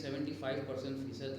75%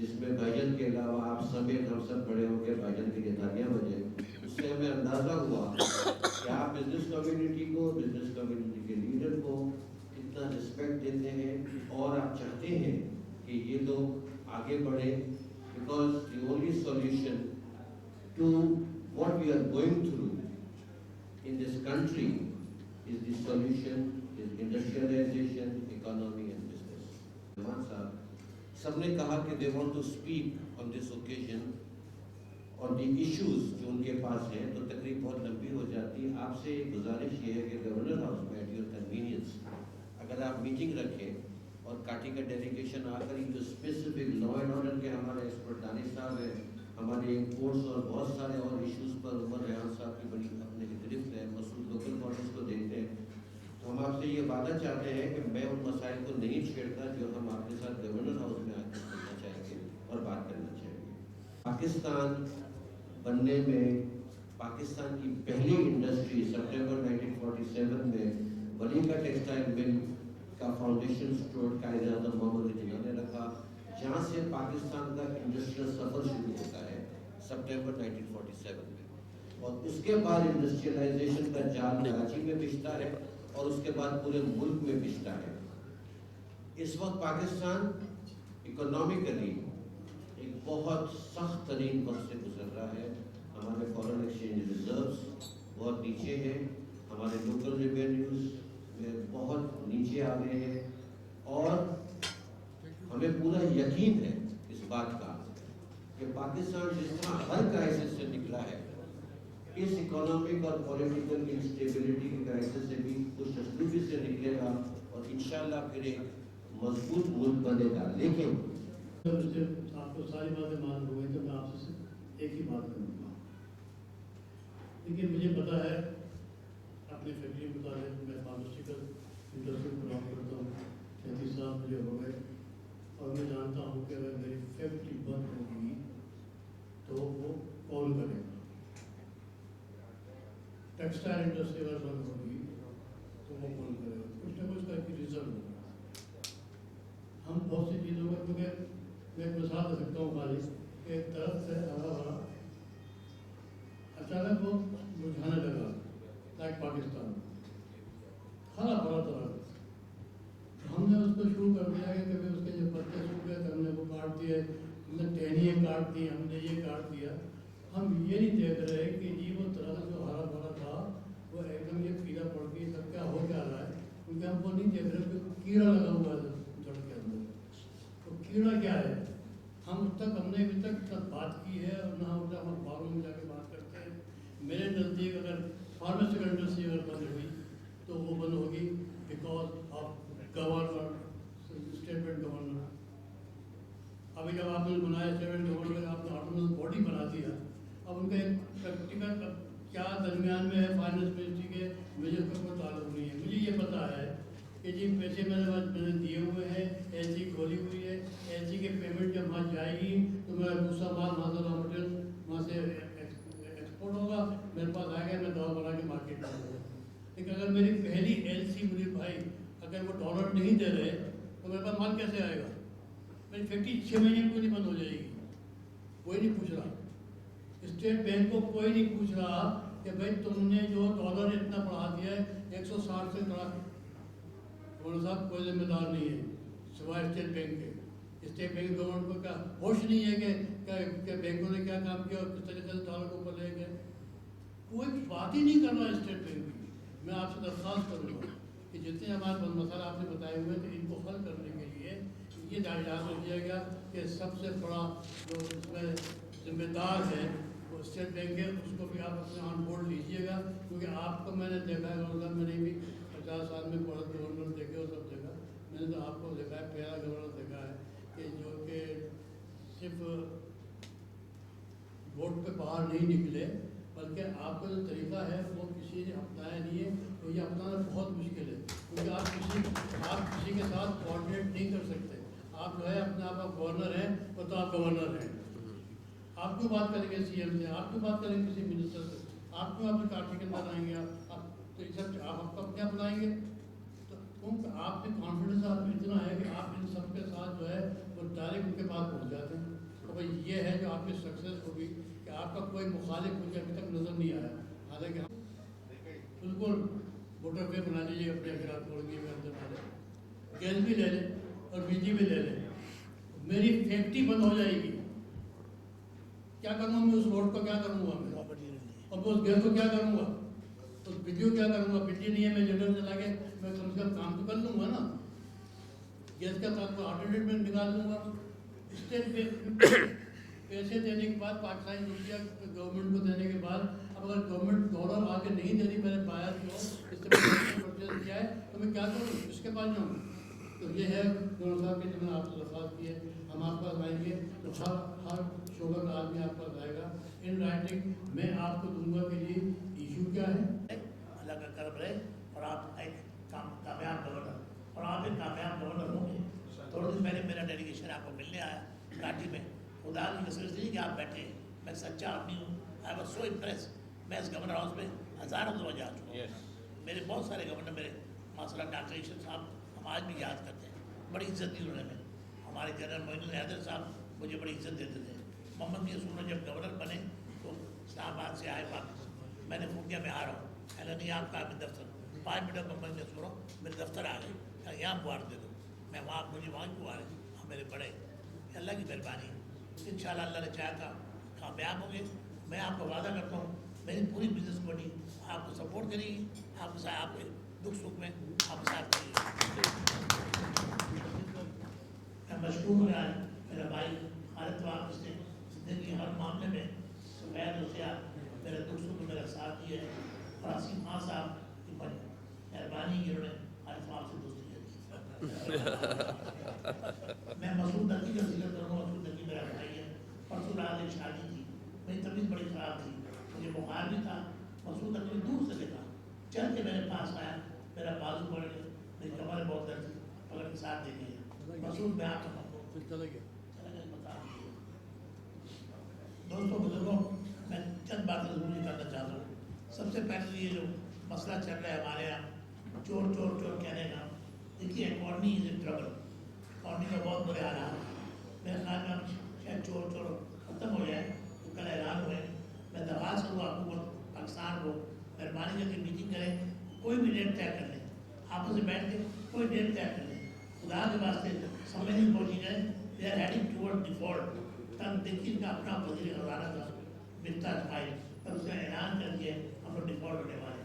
جس میں بھائی کے علاوہ آپ سمیت ہم سب بڑے ہو کے بھائی کے لیے تالیاں بجے، اس سے ہمیں اندازہ ہوا کہ آپ بزنس کمیونٹی کو، بزنس کمیونٹی کے لیڈر کو کتنا رسپیکٹ دیتے ہیں اور آپ چاہتے ہیں کہ یہ لوگ آگے بڑھیں، because the only solution to what we are going through in this country is the solution is industrialization, economy and business. Rahman sahab sab ne kaha ki they want to speak on this occasion on the issues jo unke paas hain, to takreer bahut lambi ho jati hai. aap se ek guzarish ye hai ki governor house mein at your convenience agar aap meeting rakhe اور کاٹی کا delegation آ کر جو specific law and order کے ہمارے expert دانش صاحب ہیں، ہمارے imports اور بہت سارے اور ایشوز پر عمر ریحان صاحب کی بڑی اپنے گرفت ہے، مسعود لوکل باڈیز کو دیکھتے ہیں. تو ہم آپ سے یہ وعدہ چاہتے ہیں کہ میں ان مسائل کو نہیں چھیڑتا جو ہم آپ کے ساتھ گورنر ہاؤس میں آ کے کرنا چاہیں گے اور بات کرنا چاہیں گے. پاکستان بننے میں پاکستان کی پہلی انڈسٹری سپٹمبر 1947 میں ولی کا ٹیکسٹائل مل کا فاؤنڈیشن اسٹون قائد اعظم محمد علی جناح نے رکھا، جہاں سے پاکستان کا انڈسٹریل سفر شروع ہوتا ہے سپٹمبر 1947 میں، اور اس کے بعد انڈسٹریلائزیشن کا جال کراچی میں بچھتا ہے اور اس کے بعد پورے ملک میں بچھتا ہے. اس وقت پاکستان اکنامکلی ایک بہت سخت ترین وقت سے گزر رہا ہے. ہمارے فارن ایکسچینج ریزروز بہت نیچے ہیں، ہمارے لوکل ریوینیوز میں بہت نیچے آ گئے ہیں، اور ہمیں پورا یقین ہے اس بات کا کہ پاکستان جس طرح ہر کرائسس سے نکلا ہے، اس اکنامک اور پولیٹیکل انسٹیبلٹی کے کرائسس سے بھی کچھ اسلوبی سے نکلے گا اور انشاءاللہ پھر ایک مضبوط ملک بنے گا. لیکن آپ کو ساری باتیں معلوم ہو گئی تو میں آپ سے ایک ہی بات کروں گا. لیکن مجھے پتا ہے اپنی فیملی مطابق میں فارماسیوٹیکل انڈسٹری میں کام کرتا ہوں، 33 سال مجھے ہو گئے، اور میں جانتا ہوں کہ اگر میری فیکٹری بند ہوگی تو وہ کون کرے گا. ٹیکسٹائل انڈسٹری اگر بند ہوگی تو وہ کون کرے گا. کچھ نہ کچھ کا ایک ریزن ہوگا. ہم بہت سی چیزوں کا، کیونکہ میں ایک مثال دے سکتا ہوں خالی کہ ایک درخت ہے ہرا بھرا، اچانک وہ مرجھانے لگا، لائک پاکستان ہرا بھرا درخت. ہم نے اس کو شروع کر دیا کہ کبھی اس کے جو پتے سوکھ گئے تو ہم نے وہ کاٹ دیے، ہم نے ٹہنیاں کاٹ دی، ہم نے یہ کاٹ دیا. ہم یہ نہیں دیکھ رہے کہ جی وہ درخت جو ہرا بھرا تھا وہ ایک دم یہ پیلا پڑ کے سب کیا ہو کیا رہا ہے، کیونکہ ہم وہ نہیں دیکھ رہے کہ کیڑا لگا ہوا ہے جڑ کے اندر. تو کیڑا کیا ہے؟ ہم ہم نے ابھی تک بات کی ہے اور نہ ہم اخباروں میں جا کے بات کرتے ہیں. میرے نزدیک اگر فارماسیوٹیکل انڈسٹری اگر بند ہوئی تو وہ بند ہوگی because of governor, state bank governor. ابھی جب آپ نے بنایا اسٹیٹ بینک گورنر، آپ نے آٹونومس باڈی بنا دیا، اب ان کا ایک پریکٹیکل کیا درمیان میں ہے فائنانس منسٹری کے، مجھے اس کا کوئی تعلق نہیں ہے. مجھے یہ پتا ہے کہ جی پیسے میں نے دیے ہوئے ہیں، ایل سی کھولی ہوئی ہے، ایل سی کی پیمنٹ جب وہاں جائے گی تو میرا دوسرا مال وہاں سے را مٹیریل وہاں سے ایکسپورٹ ہوگا، میرے پاس آئے گا، میں دوا بنا کے مارکیٹ میں دوں گا. لیکن اگر میری پہلی ایل سی مجھے بھائی اگر وہ ڈالر نہیں دے رہے تو میرے پاس مال کیسے آئے گا؟ میری فیکٹری 6 مہینے میں نہیں بند ہو جائے گی. کوئی نہیں پوچھ رہا، اسٹیٹ بینک کو کوئی نہیں پوچھ رہا کہ بھائی تم نے جو ڈالر اتنا بڑھا دیا ہے 160 سے بڑھا. گورنر صاحب کوئی ذمہ دار نہیں ہے سوائے اسٹیٹ بینک کے. اسٹیٹ بینک گورنمنٹ کو کیا ہوش نہیں ہے کہ بینکوں نے کیا کام کیا اور کس طریقے سے ڈالر کو اوپر لے گئے؟ کوئی بات ہی نہیں کر رہا اسٹیٹ بینک کی. میں آپ سے درخواست کروں گا کہ جتنے ہمارے مسئلہ آپ نے بتائے ہوئے تھے ان کو حل کرنے کے لیے یہ یاد رکھیے گا کہ سب سے بڑا جو اس میں ذمہ دار ہے وہ اسٹیٹ بینک ہے. اس کو بھی آپ اپنے آن بورڈ لیجیے گا، کیونکہ آپ کو میں نے دیکھا ہے گورنر، میں نے بھی 50 سال میں بہت گورنر دیکھے اور سب جگہ میں نے تو آپ کو دیکھا ہے، پہلا گورنر دیکھا ہے کہ جو کہ صرف ووٹ پہ باہر نہیں نکلے، بلکہ آپ کا جو طریقہ ہے وہ کسی نے اپنایا نہیں ہے. تو یہ اپنانا بہت مشکل ہے، کیونکہ آپ کسی کے ساتھ کوآرڈینیٹ نہیں کر سکتے. آپ جو ہے اپنے آپ گورنر ہیں وہ تو آپ گورنر ہیں. آپ کیوں بات کریں گے سی ایم سے؟ آپ کیوں بات کریں گے کسی منسٹر سے؟ آپ کیوں اپنے آرٹیکل بنائیں گے؟ آپ تو یہ سب آپ اپنے بنائیں گے. تو کیونکہ آپ کے کانفیڈنس آپ میں اتنا ہے کہ آپ ان سب کے ساتھ جو ہے وہ ڈائریکٹ ان کے پاس پہنچ جاتے ہیں. تو بھائی یہ ہے جو آپ کی سکسیس ہوگی کہ آپ کا کوئی مخالف مجھے ابھی تک نظر نہیں آیا. حالانکہ ہم بالکل موٹر وے بنا لیجیے اپنے اگر آپ چھوڑ گے اندر والے گیس بھی لے لیں اور بجلی بھی لے لیں. میری فیکٹری بند ہو جائے گی. کیا کروں میں اس روڈ کو کیا کروں گا میں اور میں اس گیس کو کیا کروں گا اس بجلی کو کیا کروں گا. بجلی نہیں ہے میں جنریٹر چلا کے میں کم سے کم کام تو کر لوں گا نا. گیس کا ساتھ آلٹرنیٹ میں نکال لوں گا. اسٹیٹ پہ پیسے دینے کے بعد پاکستانی انڈیا گورنمنٹ کو دینے کے بعد اب اگر گورنمنٹ ڈالر آگے نہیں دے رہی میں نے باہر کو اس سے پرچیز کیا ہے تو میں کیا کروں اس کے پاس جاؤں. تو یہ ہے گورنر صاحب کی جو میں نے آپ سے درخواست کی ہے. ہم آپ کے پاس آئیں گے تو ہر شعبہ کا آدمی آپ کے پاس آئے گا. ان رائٹنگ میں آپ کو دوں گا کہ یہ ایشو کیا ہے. اللہ کا کرم رہے اور آپ ایک کامیاب گورنر اور آپ ایک کامیاب گورنر ہوں گے. تھوڑے دن پہلے میرا ڈیلیگیشن آپ کو ملنے آیا کراچی میں. خدا کی قسم نہیں کہ آپ بیٹھے میں سچا آدمی ہوں. I was so impress. میں اس گورنر ہاؤس میں ہزاروں دفعہ جا چکا ہوں. میرے بہت سارے گورنر میرے ماشاء اللہ ڈاکٹر عیشر صاحب ہم آج بھی یاد کرتے ہیں. بڑی عزت دی انہوں نے. ہمارے جنرل معین الحیدر صاحب مجھے بڑی عزت دیتے تھے. محمد میا سورہ جب گورنر بنے تو اسلام آباد سے آئے واپس. میں نے فون کیا میں آ رہا ہوں. نہیں آپ کا دفتر 5 منٹ محمد میا سورہ میرے دفتر آ گئے. یہاں بوار دے دو. میں وہاں مجھے وہاں کیوں آ رہے ہیں میرے بڑے. اللہ کی مہربانی. انشاءاللہ اللہ نے چاہا تھا کامیاب ہوں گے. میں آپ کو وعدہ کرتا ہوں میری پوری بزنس باڈی آپ کو سپورٹ کرے گی. آپ کے ساتھ آپ کے دکھ سکھ میں آپ کے ساتھ کرے گی. میں مشکور ہوں آج میرا بھائی خالد واپس نے زندگی ہر معاملے میں سفید ہو گیا. میرے دکھ سکھ میں میرا ساتھ دیا ہے. اور آصف خان صاحب کی مہربانی کی انہوں نے خالد صاحب سے دوستی کی. میں مسعود نقی کا ذکر کروں گا. مسعود نقی میرا بھائی ہے. پرسوں رات ایک شادی تھی. میری طبیعت بڑی خراب تھی. مجھے بخار بھی تھا. مسعود نقی دور سے دیکھا چل کے میرے پاس آیا. میرا بازو پڑ گیا. میری کمر بہت درد تھی. پکڑ کے ساتھ دے دیا. مسعود میں آپ کا دوستوں بزرگوں میں چند باتیں ضرور کرنا چاہتا ہوں. سب سے پہلے یہ جو مسئلہ چل رہا ہے ہمارے یہاں چور چور چور کہنے کا. دیکھیے economy is in trouble. Economy کا بہت برے حالات. میرے خیال میں شاید چور چور ختم ہو جائے تو کل اعلان ہوئے. میں درخواست کروں حکومت پاکستان کو مہربانی کر کے میٹنگ کریں. کوئی بھی ڈیٹ طے کر لیں. آپس میں بیٹھ کے کوئی ڈیٹ طے کر لیں. خدا کے واسطے سمجھ نہیں پہنچی گئے. They are heading toward default. تب دیکھیے کا اپنا وزیر خزانہ تھا مفتا اسماعیل پر اس کا اعلان کر دیا ہم لوگ ڈیفالٹ ہونے والے.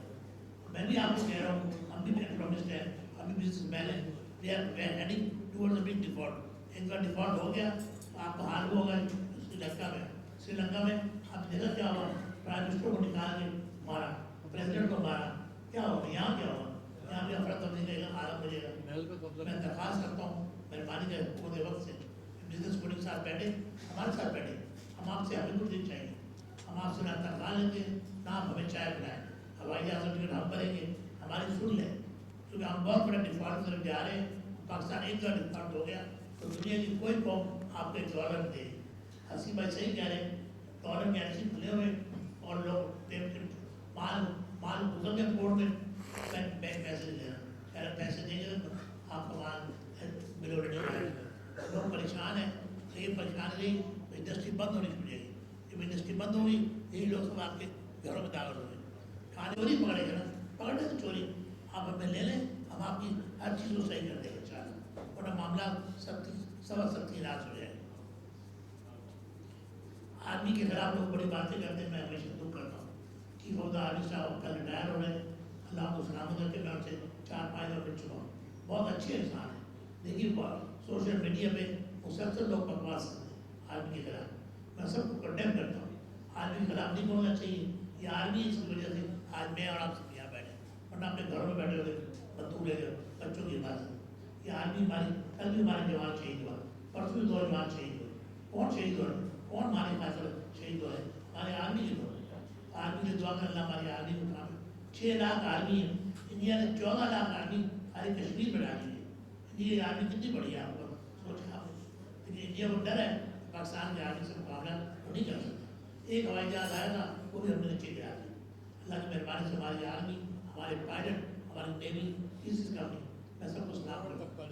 میں بھی آپ کو کہہ رہا ہوں ہم بھی اکنامسٹ ہیں ہم بھی بزنس مین ہیں. They are heading toward big default. ایک بار ڈیفالٹ ہو گیا تو آپ کا حال ہوگا سری لنکا میں آپ دیکھا کیا ہوا. پرائم منسٹر کو نکال کے مارا. پریزیڈنٹ کو مارا. کیا ہوگا یہاں کیا ہوگا. یہاں بھی افراتفری کا عالم ہو جائے گا. میں درخواست کرتا ہوں مہربانی کر حکومت وقت سے بزنس بوڈی کے ساتھ بیٹھے ہمارے ساتھ بیٹھے. ہم آپ سے ہمیں کچھ دن چاہیے. ہم آپ سے نہ تنخواہ لیں گے نہ آپ ہمیں چائے پلائیں. ہوائی جہاز ٹکٹ ہم بھریں گے ہماری سن لیں. کیونکہ ہم بہت بڑے ڈیفالٹ کی طرف جا رہے ہیں. پاکستان ایک بار ڈیفالٹ ہو گیا تو دنیا کی کوئی قوم آپ کو ایک ڈالر دے. حسین بھائی صحیح کہہ رہے ہیں. ڈالر کے ایسے کھلے ہوئے اور لوگ مال گزر کے پورٹ میں بینک پیسے نہیں دینا. خیر پیسے دیں گے تو آپ کا مال ملوڑ نہیں آئے گا. لوگ پریشان ہیں. یہ پریشان رہی انڈسٹری بند ہونی چاہیے. جب انڈسٹری بند ہوگی یہی لوگ سب آپ کے گھروں میں داخل ہوں گے. کھانے چوری پکڑے گا نا. پکڑنے سے چوری آپ ہمیں لے لیں. ہم آپ کی ہر چیز کو صحیح کر دیں گے چاہیے. ورنہ معاملہ سختی علاج ہو جائے. آرمی کے خلاف لوگ بڑی باتیں کرتے ہیں. میں ہمیشہ دکھ کرتا ہوں. چیف آف دا آرمی صاحب کل ریٹائر ہو رہے ہیں. اللہ کو سلامت کر کے میں ان سے 4-5 دفعہ مل چکا ہوں. بہت اچھے انسان ہیں. لیکن سوشل میڈیا پہ مسلسل لوگ بکواس کرتے ہیں آرمی کے خلاف. میں سب کو کنڈیم کرتا ہوں. آرمی کے خلاف نہیں بولنا چاہیے. یہ آرمی اس کی وجہ سے آج میں اور آپ سب یہاں بیٹھے ورنہ اپنے گھروں میں بیٹھے ہوتے بندوق لے کر بچوں کی حفاظت. یہ آرمی ہماری کل بھی ہمارے جوان شہید ہوا. پرسوں بھی 2 جوان شہید ہوئے. کون شہید ہوئے. کون ہمارے فیصلے شہید ہوئے. ہمارے آرمی کے لوگ. آرمی سے دعا کر اللہ ہماری آرمی کو کام. 6 لاکھ آرمی ہے. انڈیا نے 14 لاکھ آرمی ہماری کشمیر میں ڈالی ہے. انڈیا آرمی کتنی بڑی ہے آپ کو سوچا. لیکن انڈیا کو ڈر ہے پاکستان کے آرمی سے مقابلہ وہ نہیں کر سکتا. ایک ہوائی جہاز آیا تھا وہ بھی ہم نے نیچے گرا دیا. اللہ کی مہربانی سے ہماری آرمی ہمارے پائلٹ ہماری نیوی کسی کا نہیں. میں سب کو سلام کرتا ہوں.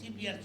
CPRC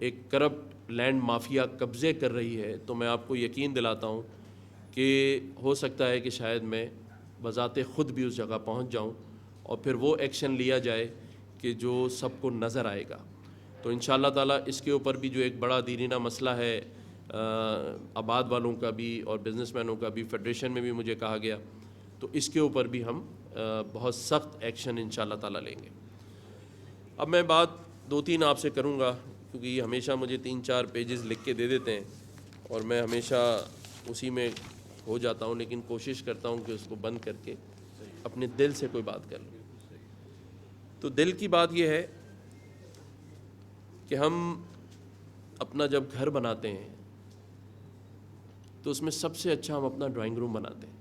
ایک کرپٹ لینڈ مافیا قبضے کر رہی ہے، تو میں آپ کو یقین دلاتا ہوں کہ ہو سکتا ہے کہ شاید میں بذات خود بھی اس جگہ پہنچ جاؤں اور پھر وہ ایکشن لیا جائے کہ جو سب کو نظر آئے گا. تو انشاءاللہ تعالیٰ اس کے اوپر بھی جو ایک بڑا دیرینہ مسئلہ ہے آباد والوں کا بھی اور بزنس مینوں کا بھی، فیڈریشن میں بھی مجھے کہا گیا، تو اس کے اوپر بھی ہم بہت سخت ایکشن انشاءاللہ تعالیٰ لیں گے. اب میں بات 2-3 آپ سے کروں گا، کیونکہ یہ ہمیشہ مجھے 3-4 پیجز لکھ کے دے دیتے ہیں اور میں ہمیشہ اسی میں ہو جاتا ہوں، لیکن کوشش کرتا ہوں کہ اس کو بند کر کے اپنے دل سے کوئی بات کر لوں. تو دل کی بات یہ ہے کہ ہم اپنا جب گھر بناتے ہیں تو اس میں سب سے اچھا ہم اپنا ڈرائنگ روم بناتے ہیں.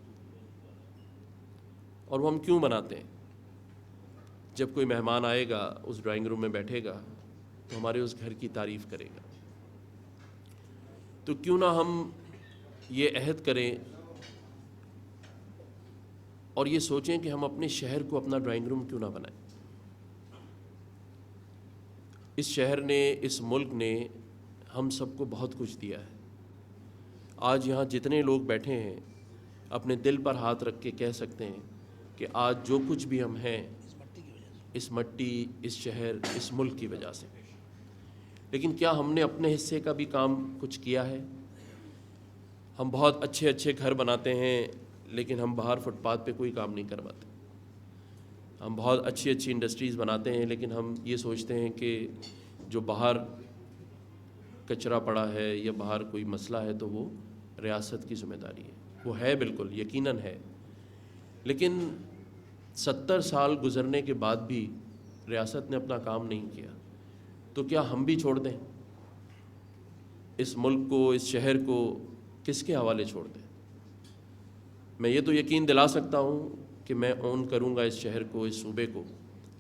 اور وہ ہم کیوں بناتے ہیں؟ جب کوئی مہمان آئے گا، اس ڈرائنگ روم میں بیٹھے گا تو ہمارے اس گھر کی تعریف کرے گا. تو کیوں نہ ہم یہ عہد کریں اور یہ سوچیں کہ ہم اپنے شہر کو اپنا ڈرائنگ روم کیوں نہ بنائیں. اس شہر نے، اس ملک نے ہم سب کو بہت کچھ دیا ہے. آج یہاں جتنے لوگ بیٹھے ہیں اپنے دل پر ہاتھ رکھ کے کہہ سکتے ہیں کہ آج جو کچھ بھی ہم ہیں اس مٹی، اس شہر، اس ملک کی وجہ سے. لیکن کیا ہم نے اپنے حصے کا بھی کام کچھ کیا ہے؟ ہم بہت اچھے اچھے گھر بناتے ہیں لیکن ہم باہر فٹ پاتھ پہ کوئی کام نہیں کرواتے. ہم بہت اچھی اچھی انڈسٹریز بناتے ہیں لیکن ہم یہ سوچتے ہیں کہ جو باہر کچرا پڑا ہے یا باہر کوئی مسئلہ ہے تو وہ ریاست کی ذمہ داری ہے. وہ ہے، بالکل یقیناً ہے، لیکن 70 سال گزرنے کے بعد بھی ریاست نے اپنا کام نہیں کیا. تو کیا ہم بھی چھوڑ دیں؟ اس ملک کو، اس شہر کو کس کے حوالے چھوڑ دیں؟ میں یہ تو یقین دلا سکتا ہوں کہ میں اون کروں گا اس شہر کو، اس صوبے کو،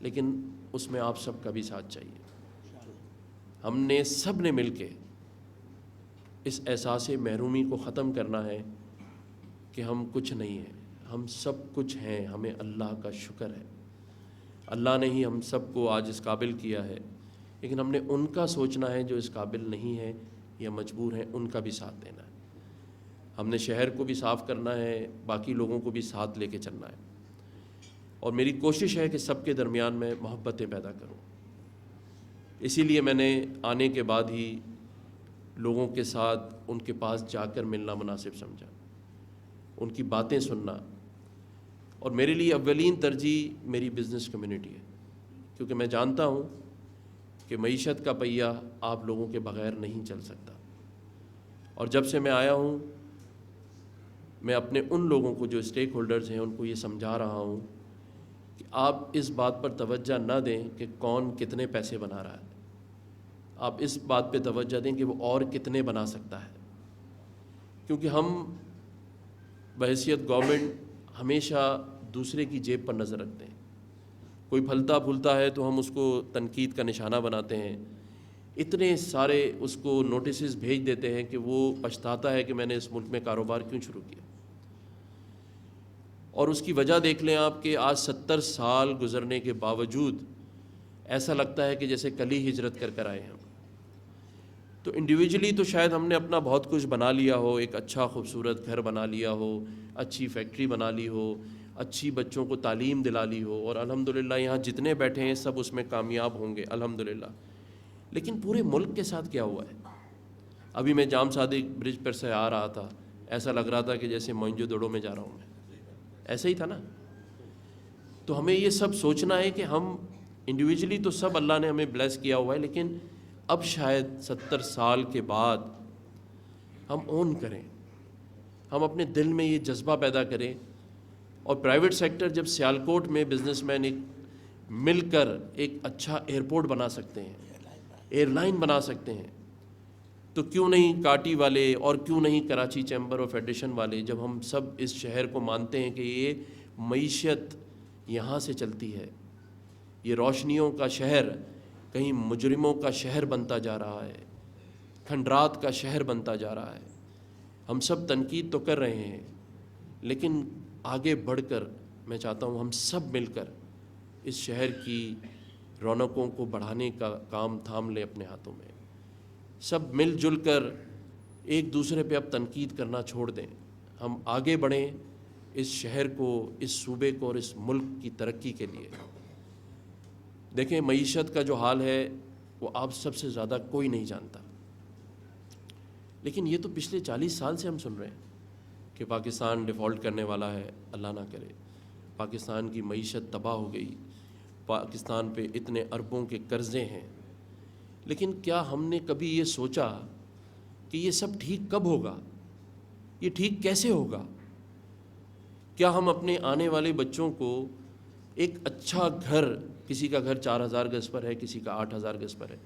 لیکن اس میں آپ سب کا بھی ساتھ چاہیے. ہم نے سب نے مل کے اس احساس محرومی کو ختم کرنا ہے کہ ہم کچھ نہیں ہیں. ہم سب کچھ ہیں، ہمیں اللہ کا شکر ہے. اللہ نے ہی ہم سب کو آج اس قابل کیا ہے، لیکن ہم نے ان کا سوچنا ہے جو اس قابل نہیں ہے یا مجبور ہیں، ان کا بھی ساتھ دینا ہے. ہم نے شہر کو بھی صاف کرنا ہے، باقی لوگوں کو بھی ساتھ لے کے چلنا ہے. اور میری کوشش ہے کہ سب کے درمیان میں محبتیں پیدا کروں. اسی لیے میں نے آنے کے بعد ہی لوگوں کے ساتھ ان کے پاس جا کر ملنا مناسب سمجھا، ان کی باتیں سننا. اور میرے لیے اولین ترجیح میری بزنس کمیونٹی ہے، کیونکہ میں جانتا ہوں کہ معیشت کا پہیہ آپ لوگوں کے بغیر نہیں چل سکتا. اور جب سے میں آیا ہوں میں اپنے ان لوگوں کو جو اسٹیک ہولڈرز ہیں ان کو یہ سمجھا رہا ہوں کہ آپ اس بات پر توجہ نہ دیں کہ کون کتنے پیسے بنا رہا ہے، آپ اس بات پہ توجہ دیں کہ وہ اور کتنے بنا سکتا ہے. کیونکہ ہم بحیثیت گورنمنٹ ہمیشہ دوسرے کی جیب پر نظر رکھتے ہیں. کوئی پھلتا پھولتا ہے تو ہم اس کو تنقید کا نشانہ بناتے ہیں. اتنے سارے اس کو نوٹسز بھیج دیتے ہیں کہ وہ پچھتاتا ہے کہ میں نے اس ملک میں کاروبار کیوں شروع کیا. اور اس کی وجہ دیکھ لیں آپ کہ آج 70 سال گزرنے کے باوجود ایسا لگتا ہے کہ جیسے کل ہی ہجرت کر آئے ہیں. تو انڈیویجولی تو شاید ہم نے اپنا بہت کچھ بنا لیا ہو، ایک اچھا خوبصورت گھر بنا لیا ہو، اچھی فیکٹری بنا لی ہو، اچھی بچوں کو تعلیم دلا لی ہو، اور الحمدللہ یہاں جتنے بیٹھے ہیں سب اس میں کامیاب ہوں گے الحمدللہ. لیکن پورے ملک کے ساتھ کیا ہوا ہے؟ ابھی میں جام صادق برج پر سے آ رہا تھا، ایسا لگ رہا تھا کہ جیسے موئنجو دڑو میں جا رہا ہوں میں. ایسا ہی تھا نا؟ تو ہمیں یہ سب سوچنا ہے کہ ہم انڈیویجولی تو سب اللہ نے ہمیں بلیس کیا ہوا ہے، لیکن اب شاید 70 سال کے بعد ہم اون کریں، ہم اپنے دل میں یہ جذبہ پیدا کریں. اور پرائیویٹ سیکٹر جب سیالکوٹ میں بزنس مین ایک مل کر ایک اچھا ایئرپورٹ بنا سکتے ہیں، ایئر لائن بنا سکتے ہیں، تو کیوں نہیں کاٹی والے اور کیوں نہیں کراچی چیمبر آف فیڈریشن والے، جب ہم سب اس شہر کو مانتے ہیں کہ یہ معیشت یہاں سے چلتی ہے، یہ روشنیوں کا شہر کہیں مجرموں کا شہر بنتا جا رہا ہے، کھنڈرات کا شہر بنتا جا رہا ہے. ہم سب تنقید تو کر رہے ہیں لیکن آگے بڑھ کر میں چاہتا ہوں ہم سب مل کر اس شہر کی رونقوں کو بڑھانے کا کام تھام لیں اپنے ہاتھوں میں. سب مل جل کر ایک دوسرے پہ اب تنقید کرنا چھوڑ دیں. ہم آگے بڑھیں اس شہر کو، اس صوبے کو اور اس ملک کی ترقی کے لیے. دیکھیں معیشت کا جو حال ہے وہ آپ سب سے زیادہ کوئی نہیں جانتا، لیکن یہ تو پچھلے 40 سال سے ہم سن رہے ہیں کہ پاکستان ڈیفالٹ کرنے والا ہے. اللہ نہ کرے. پاکستان کی معیشت تباہ ہو گئی، پاکستان پہ اتنے اربوں کے قرضے ہیں. لیکن کیا ہم نے کبھی یہ سوچا کہ یہ سب ٹھیک کب ہوگا؟ یہ ٹھیک کیسے ہوگا؟ کیا ہم اپنے آنے والے بچوں کو ایک اچھا گھر، کسی کا گھر 4000 گز پر ہے، کسی کا 8000 گز پر ہے،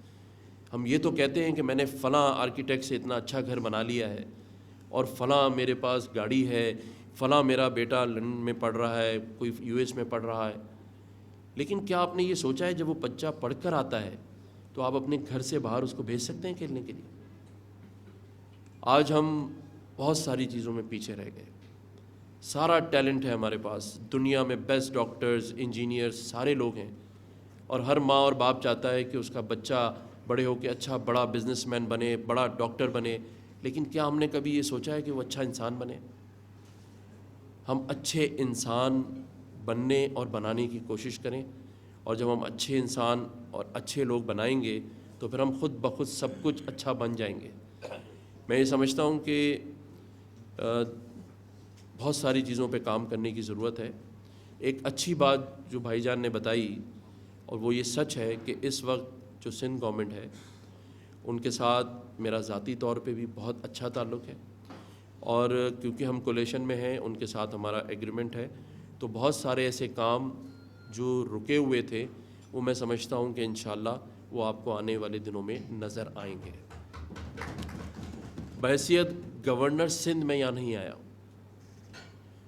ہم یہ تو کہتے ہیں کہ میں نے فلاں آرکیٹیکٹ سے اتنا اچھا گھر بنا لیا ہے اور فلاں میرے پاس گاڑی ہے، فلاں میرا بیٹا لندن میں پڑھ رہا ہے، کوئی US میں پڑھ رہا ہے. لیکن کیا آپ نے یہ سوچا ہے جب وہ بچہ پڑھ کر آتا ہے تو آپ اپنے گھر سے باہر اس کو بھیج سکتے ہیں کھیلنے کے لیے؟ آج ہم بہت ساری چیزوں میں پیچھے رہ گئے. سارا ٹیلنٹ ہے ہمارے پاس، دنیا میں بیسٹ ڈاکٹرز، انجینئرز سارے لوگ ہیں، اور ہر ماں اور باپ چاہتا ہے کہ اس کا بچہ بڑے ہو کے اچھا بڑا بزنس مین بنے، بڑا ڈاکٹر بنے. لیکن کیا ہم نے کبھی یہ سوچا ہے کہ وہ اچھا انسان بنے؟ ہم اچھے انسان بننے اور بنانے کی کوشش کریں، اور جب ہم اچھے انسان اور اچھے لوگ بنائیں گے تو پھر ہم خود بخود سب کچھ اچھا بن جائیں گے. میں یہ سمجھتا ہوں کہ بہت ساری چیزوں پہ کام کرنے کی ضرورت ہے. ایک اچھی بات جو بھائی جان نے بتائی، اور وہ یہ سچ ہے کہ اس وقت جو سندھ گورنمنٹ ہے ان کے ساتھ میرا ذاتی طور پہ بھی بہت اچھا تعلق ہے، اور کیونکہ ہم کولیشن میں ہیں ان کے ساتھ ہمارا ایگریمنٹ ہے، تو بہت سارے ایسے کام جو رکے ہوئے تھے وہ میں سمجھتا ہوں کہ انشاءاللہ وہ آپ کو آنے والے دنوں میں نظر آئیں گے. بحیثیت گورنر سندھ میں یہاں نہیں آیا ہوں،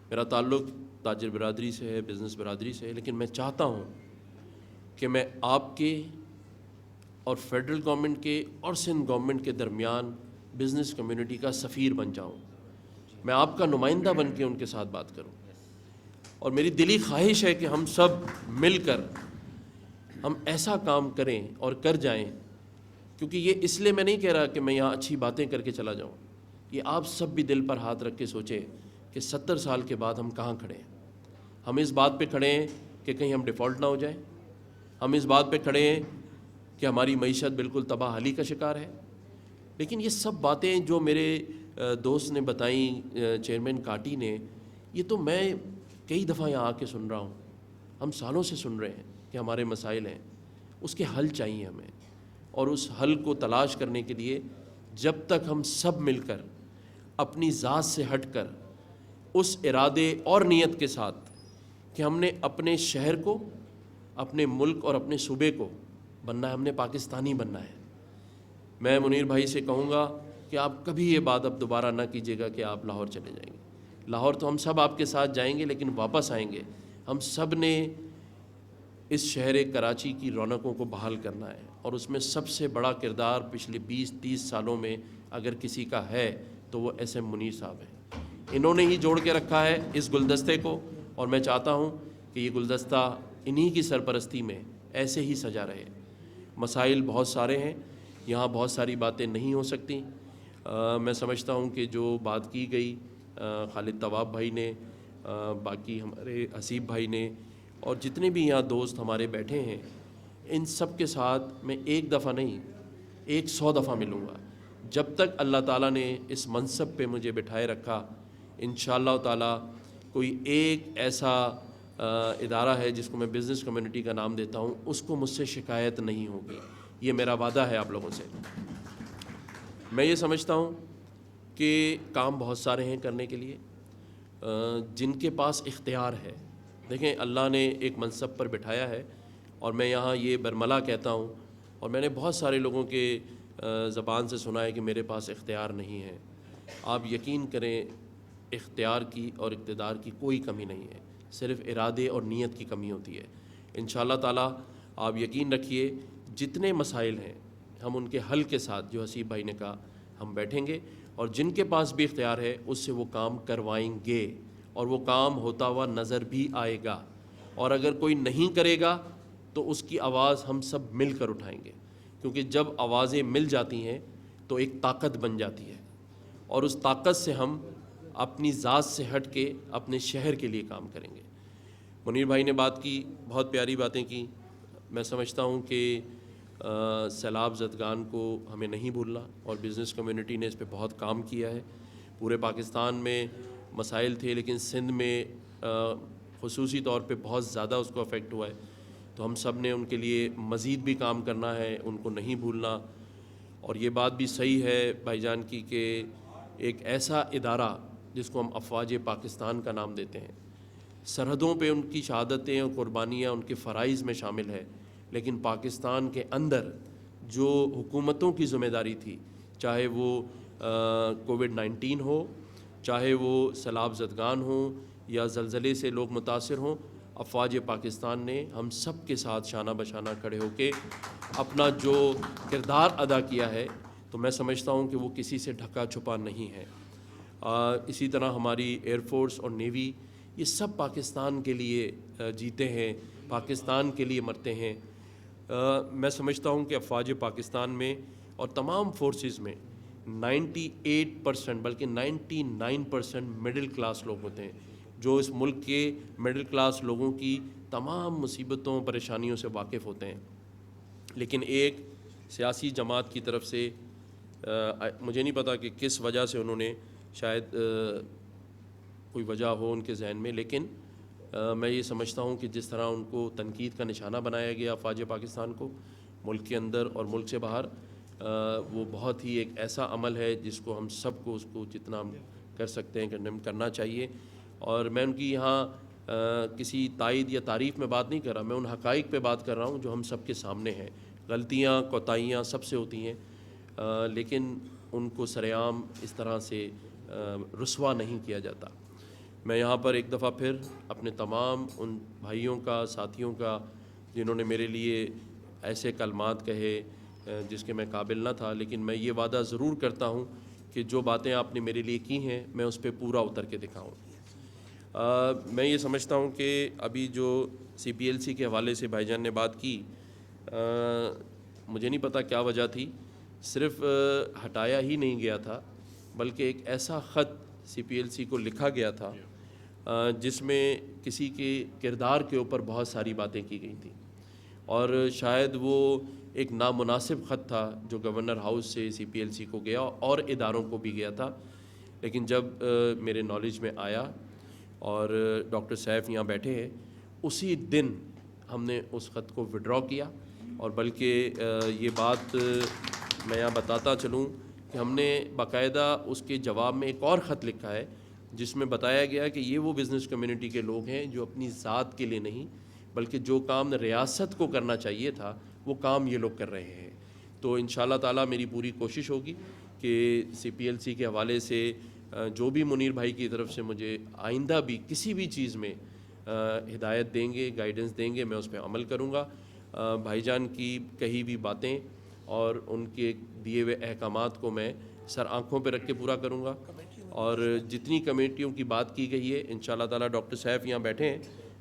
میرا تعلق تاجر برادری سے ہے، بزنس برادری سے ہے، لیکن میں چاہتا ہوں کہ میں آپ کے اور فیڈرل گورنمنٹ کے اور سندھ گورنمنٹ کے درمیان بزنس کمیونٹی کا سفیر بن جاؤں. میں آپ کا نمائندہ بن کے ان کے ساتھ بات کروں، اور میری دلی خواہش ہے کہ ہم سب مل کر ہم ایسا کام کریں اور کر جائیں. کیونکہ یہ اس لیے میں نہیں کہہ رہا کہ میں یہاں اچھی باتیں کر کے چلا جاؤں، یہ آپ سب بھی دل پر ہاتھ رکھ کے سوچیں کہ 70 سال کے بعد ہم کہاں کھڑے ہیں. ہم اس بات پہ کھڑے ہیں کہ کہیں ہم ڈیفالٹ نہ ہو جائیں، ہم اس بات پہ کھڑے ہیں کہ ہماری معیشت بالکل تباہ حالی کا شکار ہے. لیکن یہ سب باتیں جو میرے دوست نے بتائیں، چیئرمین کاٹی نے، یہ تو میں کئی دفعہ یہاں آ کے سن رہا ہوں. ہم سالوں سے سن رہے ہیں کہ ہمارے مسائل ہیں، اس کے حل چاہیے ہمیں، اور اس حل کو تلاش کرنے کے لیے جب تک ہم سب مل کر اپنی ذات سے ہٹ کر اس ارادے اور نیت کے ساتھ کہ ہم نے اپنے شہر کو، اپنے ملک اور اپنے صوبے کو بننا ہے، ہم نے پاکستانی بننا ہے. میں منیر بھائی سے کہوں گا کہ آپ کبھی یہ بات اب دوبارہ نہ کیجیے گا کہ آپ لاہور چلے جائیں گے. لاہور تو ہم سب آپ کے ساتھ جائیں گے، لیکن واپس آئیں گے. ہم سب نے اس شہر کراچی کی رونقوں کو بحال کرنا ہے، اور اس میں سب سے بڑا کردار پچھلے 20-30 سالوں میں اگر کسی کا ہے تو وہ SM منیر صاحب ہیں. انہوں نے ہی جوڑ کے رکھا ہے اس گلدستے کو، اور میں چاہتا ہوں کہ یہ گلدستہ انہی کی سرپرستی میں ایسے ہی سجا رہے. مسائل بہت سارے ہیں، یہاں بہت ساری باتیں نہیں ہو سکتی. میں سمجھتا ہوں کہ جو بات کی گئی خالد طواب بھائی نے، باقی ہمارے حسیب بھائی نے، اور جتنے بھی یہاں دوست ہمارے بیٹھے ہیں، ان سب کے ساتھ میں ایک دفعہ نہیں 100 دفعہ ملوں گا. جب تک اللہ تعالیٰ نے اس منصب پہ مجھے بٹھائے رکھا، انشاءاللہ تعالیٰ کوئی ایک ایسا ادارہ ہے جس کو میں بزنس کمیونٹی کا نام دیتا ہوں، اس کو مجھ سے شکایت نہیں ہوگی. یہ میرا وعدہ ہے آپ لوگوں سے. میں یہ سمجھتا ہوں کہ کام بہت سارے ہیں کرنے کے لیے، جن کے پاس اختیار ہے. دیکھیں اللہ نے ایک منصب پر بٹھایا ہے، اور میں یہاں یہ برملا کہتا ہوں، اور میں نے بہت سارے لوگوں کے زبان سے سنا ہے کہ میرے پاس اختیار نہیں ہے. آپ یقین کریں اختیار کی اور اقتدار کی کوئی کمی نہیں ہے، صرف ارادے اور نیت کی کمی ہوتی ہے. انشاءاللہ تعالیٰ آپ یقین رکھیے جتنے مسائل ہیں ہم ان کے حل کے ساتھ، جو حسیب بھائی نے کہا، ہم بیٹھیں گے، اور جن کے پاس بھی اختیار ہے اس سے وہ کام کروائیں گے، اور وہ کام ہوتا ہوا نظر بھی آئے گا. اور اگر کوئی نہیں کرے گا تو اس کی آواز ہم سب مل کر اٹھائیں گے، کیونکہ جب آوازیں مل جاتی ہیں تو ایک طاقت بن جاتی ہے، اور اس طاقت سے ہم اپنی ذات سے ہٹ کے اپنے شہر کے لیے کام کریں گے۔ منیر بھائی نے بات کی، بہت پیاری باتیں کی۔ میں سمجھتا ہوں کہ سیلاب زدگان کو ہمیں نہیں بھولنا، اور بزنس کمیونٹی نے اس پہ بہت کام کیا ہے۔ پورے پاکستان میں مسائل تھے، لیکن سندھ میں خصوصی طور پہ بہت زیادہ اس کو افیکٹ ہوا ہے، تو ہم سب نے ان کے لیے مزید بھی کام کرنا ہے، ان کو نہیں بھولنا۔ اور یہ بات بھی صحیح ہے بھائی جان کی کہ ایک ایسا ادارہ جس کو ہم افواج پاکستان کا نام دیتے ہیں، سرحدوں پہ ان کی شہادتیں اور قربانیاں ان کے فرائض میں شامل ہے، لیکن پاکستان کے اندر جو حکومتوں کی ذمہ داری تھی، چاہے وہ کووڈ-19 ہو، چاہے وہ سیلاب زدگان ہوں یا زلزلے سے لوگ متاثر ہوں، افواج پاکستان نے ہم سب کے ساتھ شانہ بشانہ کھڑے ہو کے اپنا جو کردار ادا کیا ہے، تو میں سمجھتا ہوں کہ وہ کسی سے ڈھکا چھپا نہیں ہے۔ اسی طرح ہماری ایئر فورس اور نیوی، یہ سب پاکستان کے لیے جیتے ہیں، پاکستان کے لیے مرتے ہیں۔ میں سمجھتا ہوں کہ افواج پاکستان میں اور تمام فورسز میں 98% بلکہ 99% مڈل کلاس لوگ ہوتے ہیں، جو اس ملک کے مڈل کلاس لوگوں کی تمام مصیبتوں پریشانیوں سے واقف ہوتے ہیں۔ لیکن ایک سیاسی جماعت کی طرف سے مجھے نہیں پتا کہ کس وجہ سے انہوں نے، شاید کوئی وجہ ہو ان کے ذہن میں، لیکن میں یہ سمجھتا ہوں کہ جس طرح ان کو تنقید کا نشانہ بنایا گیا افواج پاکستان کو، ملک کے اندر اور ملک سے باہر، وہ بہت ہی ایک ایسا عمل ہے جس کو ہم سب کو اس کو جتنا ہم کر سکتے ہیں کنڈیم کرنا چاہیے۔ اور میں ان کی یہاں کسی تائید یا تعریف میں بات نہیں کر رہا، میں ان حقائق پہ بات کر رہا ہوں جو ہم سب کے سامنے ہیں۔ غلطیاں کوتاہیاں سب سے ہوتی ہیں، لیکن ان کو سرعام اس طرح سے رسوا نہیں کیا جاتا۔ میں یہاں پر ایک دفعہ پھر اپنے تمام ان بھائیوں کا، ساتھیوں کا، جنہوں نے میرے لیے ایسے کلمات کہے جس کے میں قابل نہ تھا، لیکن میں یہ وعدہ ضرور کرتا ہوں کہ جو باتیں آپ نے میرے لیے کی ہیں میں اس پہ پورا اتر کے دکھاؤں۔ میں یہ سمجھتا ہوں کہ ابھی جو CPLC کے حوالے سے بھائی جان نے بات کی، مجھے نہیں پتا کیا وجہ تھی، صرف ہٹایا ہی نہیں گیا تھا، بلکہ ایک ایسا خط CPLC کو لکھا گیا تھا جس میں کسی کے کردار کے اوپر بہت ساری باتیں کی گئی تھیں، اور شاید وہ ایک نامناسب خط تھا جو گورنر ہاؤس سے CPLC کو گیا اور اداروں کو بھی گیا تھا۔ لیکن جب میرے نالج میں آیا اور ڈاکٹر سیف یہاں بیٹھے ہیں، اسی دن ہم نے اس خط کو وڈرا کیا، اور بلکہ یہ بات میں یہاں بتاتا چلوں کہ ہم نے باقاعدہ اس کے جواب میں ایک اور خط لکھا ہے جس میں بتایا گیا کہ یہ وہ بزنس کمیونٹی کے لوگ ہیں جو اپنی ذات کے لیے نہیں بلکہ جو کام ریاست کو کرنا چاہیے تھا وہ کام یہ لوگ کر رہے ہیں۔ تو انشاءاللہ تعالیٰ میری پوری کوشش ہوگی کہ CPLC کے حوالے سے جو بھی منیر بھائی کی طرف سے مجھے آئندہ بھی کسی بھی چیز میں ہدایت دیں گے، گائیڈنس دیں گے، میں اس پہ عمل کروں گا۔ بھائی جان کی کہی بھی باتیں اور ان کے دیے ہوئے احکامات کو میں سر آنکھوں پہ رکھ کے پورا کروں گا، اور جتنی کمیٹیوں کی بات کی گئی ہے انشاءاللہ تعالیٰ، ڈاکٹر سیف یہاں بیٹھے ہیں،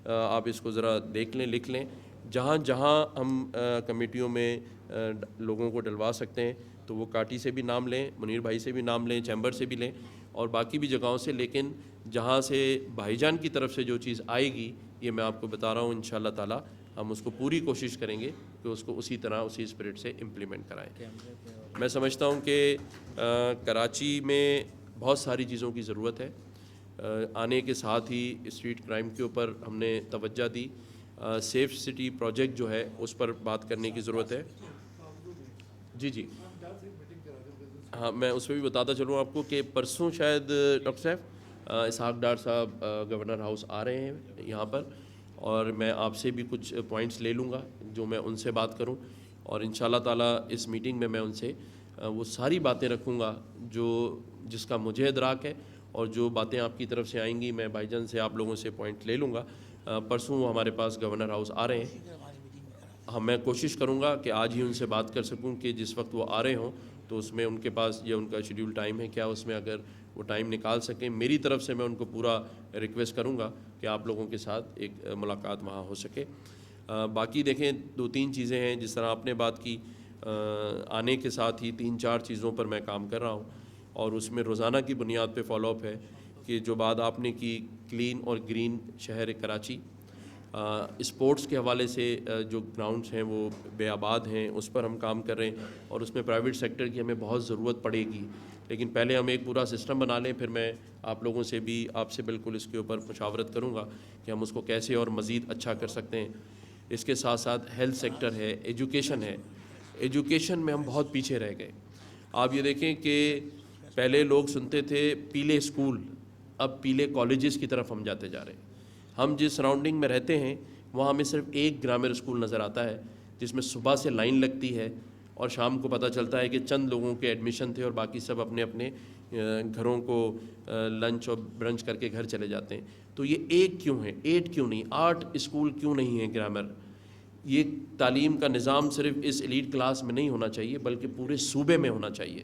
آپ اس کو ذرا دیکھ لیں، لکھ لیں، جہاں جہاں ہم کمیٹیوں میں لوگوں کو ڈلوا سکتے ہیں تو وہ کاٹی سے بھی نام لیں، منیر بھائی سے بھی نام لیں، چیمبر سے بھی لیں اور باقی بھی جگہوں سے، لیکن جہاں سے بھائی جان کی طرف سے جو چیز آئے گی یہ میں آپ کو بتا رہا ہوں، انشاءاللہ تعالیٰ ہم اس کو پوری کوشش کریں گے کہ اس کو اسی طرح اسی اسپرٹ سے امپلیمنٹ کرائیں۔ میں سمجھتا ہوں کہ کراچی میں بہت ساری چیزوں کی ضرورت ہے، آنے کے ساتھ ہی اسٹریٹ کرائم کے اوپر ہم نے توجہ دی، سیف سٹی پروجیکٹ جو ہے اس پر بات کرنے کی ضرورت ہے۔ جی ہاں، میں اس پہ بھی بتاتا چلوں آپ کو کہ پرسوں شاید ڈاکٹر صاحب اسحاق ڈار صاحب گورنر ہاؤس آ رہے ہیں یہاں پر، اور میں آپ سے بھی کچھ پوائنٹس لے لوں گا جو میں ان سے بات کروں، اور انشاءاللہ تعالیٰ اس میٹنگ میں ان سے وہ ساری باتیں رکھوں گا جس کا مجھے ادراک ہے، اور جو باتیں آپ کی طرف سے آئیں گی میں بھائی جان سے آپ لوگوں سے پوائنٹ لے لوں گا۔ پرسوں وہ ہمارے پاس گورنر ہاؤس آ رہے ہیں، ہاں میں کوشش کروں گا کہ آج ہی ان سے بات کر سکوں کہ جس وقت وہ آ رہے ہوں تو اس میں ان کے پاس یہ ان کا شیڈیول ٹائم ہے کیا، اس میں اگر وہ ٹائم نکال سکیں، میری طرف سے میں ان کو پورا ریکویسٹ کروں گا کہ آپ لوگوں کے ساتھ ایک ملاقات وہاں ہو سکے۔ باقی دیکھیں 2-3 چیزیں ہیں جس طرح آپ نے بات کی، آنے کے ساتھ ہی 3-4 چیزوں پر میں کام کر رہا ہوں، اور اس میں روزانہ کی بنیاد پہ فالو اپ ہے کہ جو بات آپ نے کی کلین اور گرین شہر کراچی، اسپورٹس کے حوالے سے جو گراؤنڈز ہیں وہ بے آباد ہیں، اس پر ہم کام کر رہے ہیں، اور اس میں پرائیویٹ سیکٹر کی ہمیں بہت ضرورت پڑے گی، لیکن پہلے ہم ایک پورا سسٹم بنا لیں، پھر میں آپ لوگوں سے بھی آپ سے بالکل اس کے اوپر مشاورت کروں گا کہ ہم اس کو کیسے اور مزید اچھا کر سکتے ہیں۔ اس کے ساتھ ساتھ ہیلتھ سیکٹر ہے، ایجوکیشن ہے، ایجوکیشن میں ہم بہت پیچھے رہ گئے۔ آپ یہ دیکھیں کہ پہلے لوگ سنتے تھے پیلے اسکول، اب پیلے کالجز کی طرف ہم جاتے جا رہے ہیں۔ ہم جس سراؤنڈنگ میں رہتے ہیں وہاں ہمیں صرف ایک گرامر اسکول نظر آتا ہے جس میں صبح سے لائن لگتی ہے اور شام کو پتہ چلتا ہے کہ چند لوگوں کے ایڈمیشن تھے اور باقی سب اپنے اپنے گھروں کو لنچ اور برنچ کر کے گھر چلے جاتے ہیں۔ تو یہ ایک کیوں ہے، 8 کیوں نہیں، 8 اسکول کیوں نہیں ہیں گرامر؟ یہ تعلیم کا نظام صرف اس ایلیٹ کلاس میں نہیں ہونا چاہیے بلکہ پورے صوبے میں ہونا چاہیے۔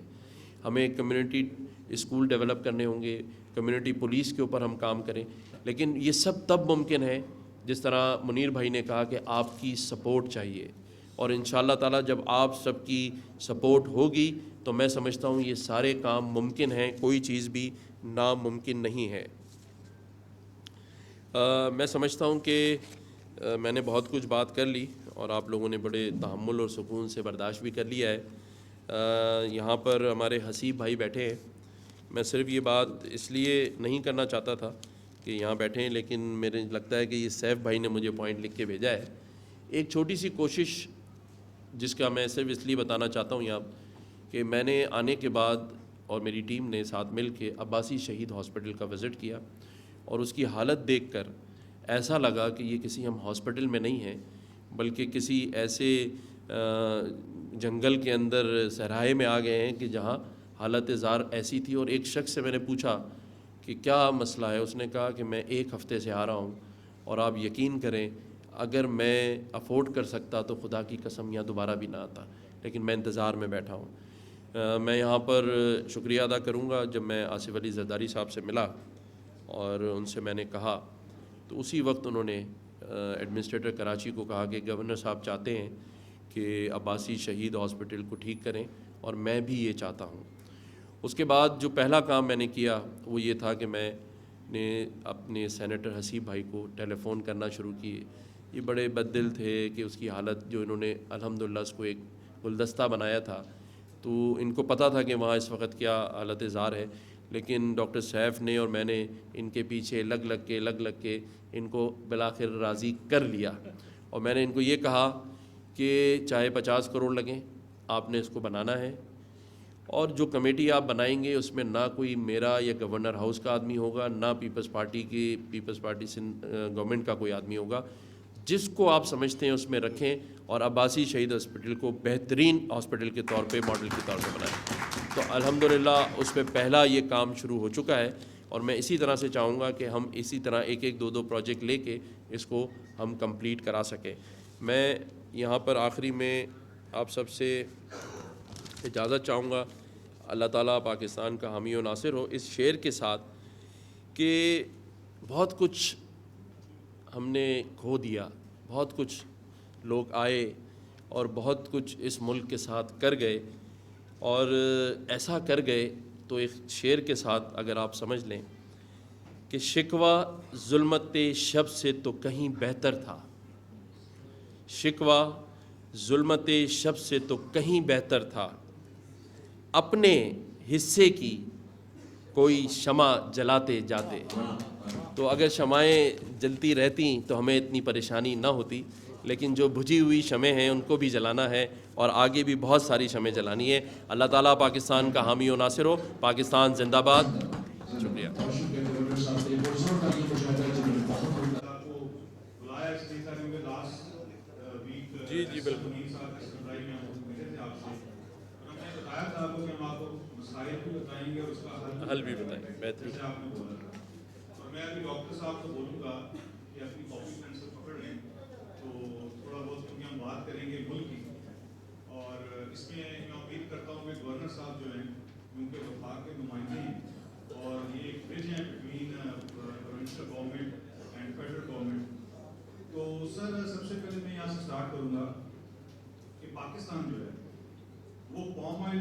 ہمیں کمیونٹی اسکول ڈیولپ کرنے ہوں گے، کمیونٹی پولیس کے اوپر ہم کام کریں، لیکن یہ سب تب ممکن ہے جس طرح منیر بھائی نے کہا کہ آپ کی سپورٹ چاہیے، اور انشاءاللہ تعالیٰ جب آپ سب کی سپورٹ ہوگی تو میں سمجھتا ہوں یہ سارے کام ممکن ہیں، کوئی چیز بھی ناممکن نہیں ہے۔ میں سمجھتا ہوں کہ میں نے بہت کچھ بات کر لی اور آپ لوگوں نے بڑے تحمل اور سکون سے برداشت بھی کر لیا ہے۔ یہاں پر ہمارے حسیب بھائی بیٹھے ہیں، میں صرف یہ بات اس لیے نہیں کرنا چاہتا تھا کہ یہاں بیٹھے ہیں، لیکن میرے لگتا ہے کہ یہ سیف بھائی نے مجھے پوائنٹ لکھ کے بھیجا ہے۔ ایک چھوٹی سی کوشش جس کا میں صرف اس لیے بتانا چاہتا ہوں یہاں کہ میں نے آنے کے بعد اور میری ٹیم نے ساتھ مل کے عباسی شہید ہاسپٹل کا وزٹ کیا، اور اس کی حالت دیکھ کر ایسا لگا کہ یہ کسی ہم ہاسپٹل میں نہیں ہیں بلکہ کسی ایسے جنگل کے اندر صحرائے میں آ گئے ہیں کہ جہاں حالت زار ایسی تھی۔ اور ایک شخص سے میں نے پوچھا کہ کیا مسئلہ ہے، اس نے کہا کہ میں 1 ہفتے سے آ رہا ہوں اور آپ یقین کریں اگر میں افورڈ کر سکتا تو خدا کی قسم یہاں دوبارہ بھی نہ آتا، لیکن میں انتظار میں بیٹھا ہوں۔ میں یہاں پر شکریہ ادا کروں گا، جب میں آصف علی زرداری صاحب سے ملا اور ان سے میں نے کہا تو اسی وقت انہوں نے ایڈمنسٹریٹر کراچی کو کہا کہ گورنر صاحب چاہتے ہیں کہ عباسی شہید ہاسپٹل کو ٹھیک کریں، اور میں بھی یہ چاہتا ہوں۔ اس کے بعد جو پہلا کام میں نے کیا وہ یہ تھا کہ میں نے اپنے سینیٹر حسیب بھائی کو ٹیلی فون کرنا شروع کیے۔ یہ بڑے بد دل تھے کہ اس کی حالت جو انہوں نے الحمدللہ اس کو ایک گلدستہ بنایا تھا تو ان کو پتہ تھا کہ وہاں اس وقت کیا حالت زار ہے، لیکن ڈاکٹر سیف نے اور میں نے ان کے پیچھے لگ کے ان کو بالآخر راضی کر لیا، اور میں نے ان کو یہ کہا کہ چاہے 50 کروڑ لگیں آپ نے اس کو بنانا ہے، اور جو کمیٹی آپ بنائیں گے اس میں نہ کوئی میرا یا گورنر ہاؤس کا آدمی ہوگا، نہ پیپلز پارٹی گورنمنٹ کا کوئی آدمی ہوگا، جس کو آپ سمجھتے ہیں اس میں رکھیں اور عباسی شہید ہاسپٹل کو بہترین ہاسپٹل کے طور پہ، ماڈل کے طور پہ بنائیں۔ تو الحمدللہ اس پہ پہلا یہ کام شروع ہو چکا ہے، اور میں اسی طرح سے چاہوں گا کہ ہم اسی طرح 1-2 پروجیکٹ لے کے اس کو ہم کمپلیٹ کرا سکیں۔ میں یہاں پر آخری میں آپ سب سے اجازت چاہوں گا، اللہ تعالیٰ پاکستان کا حامی و ناصر ہو، اس شعر کے ساتھ کہ بہت کچھ ہم نے کھو دیا، بہت کچھ لوگ آئے اور بہت کچھ اس ملک کے ساتھ کر گئے، اور ایسا کر گئے تو ایک شعر کے ساتھ اگر آپ سمجھ لیں کہ شکوہ ظلمت شب سے تو کہیں بہتر تھا، شکوہ ظلمت شب سے تو کہیں بہتر تھا، اپنے حصے کی کوئی شمع جلاتے جاتے۔ تو اگر شمعیں جلتی رہتی تو ہمیں اتنی پریشانی نہ ہوتی، لیکن جو بجھی ہوئی شمعیں ہیں ان کو بھی جلانا ہے، اور آگے بھی بہت ساری شمعیں جلانی ہے۔ اللہ تعالیٰ پاکستان کا حامی و ناصر ہو، پاکستان زندہ باد۔ شکریہ۔ جی جی بالکل، حل بھی بتائیں، بہترین۔ میں ابھی ڈاکٹر صاحب کو بولوں گا کہ اپنی کاپی پینسل پکڑ لیں، تو تھوڑا بہت کیونکہ ہم بات کریں گے ملک کی، اور اس میں میں امید کرتا ہوں کہ گورنر صاحب جو ہیں ان کے وفاق کے نمائندے ہیں، اور یہ ایک برج ہے between provincial government and federal government. تو سر سب سے پہلے میں یہاں سے اسٹارٹ کروں گا کہ پاکستان جو ہے palm oil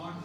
8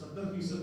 70%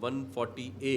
140A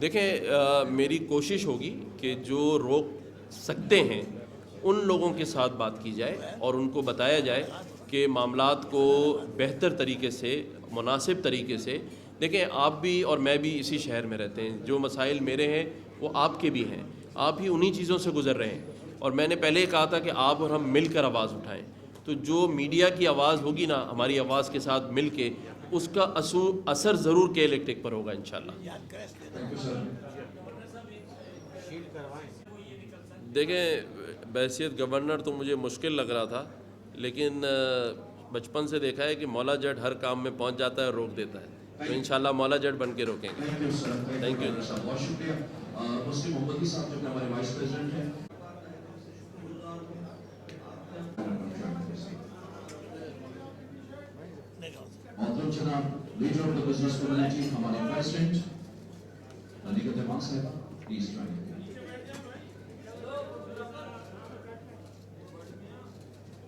دیکھیں میری کوشش ہوگی کہ جو روک سکتے ہیں ان لوگوں کے ساتھ بات کی جائے اور ان کو بتایا جائے کہ معاملات کو بہتر طریقے سے مناسب طریقے سے دیکھیں. آپ بھی اور میں بھی اسی شہر میں رہتے ہیں, جو مسائل میرے ہیں وہ آپ کے بھی ہیں, آپ ہی انہی چیزوں سے گزر رہے ہیں. اور میں نے پہلے کہا تھا کہ آپ اور ہم مل کر آواز اٹھائیں, تو جو میڈیا کی آواز ہوگی نا ہماری آواز کے ساتھ مل کے, اس کا اثر ضرور کے الیکٹرک پر ہوگا انشاءاللہ. دیکھیں بحیثیت گورنر تو مجھے مشکل لگ رہا تھا, لیکن بچپن سے دیکھا ہے کہ مولا جٹ ہر کام میں پہنچ جاتا ہے اور روک دیتا ہے, تو انشاءاللہ مولا جٹ بن کے روکیں گے. Thank you. بہت شکریہ. مسلم محمدی صاحب جو کہ ہمارے وائس پریزیڈنٹ ہیں. محترم جناب leader of the business community ہمارے پریزیڈنٹ ننیکا دیوان صاحب, پلیز جوائن.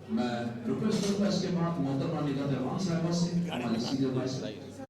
میں ریکویسٹ کروں گا اس کے بعد محترمہ ننیکا دیوان صاحبہ سے ہمارے سینئر وائس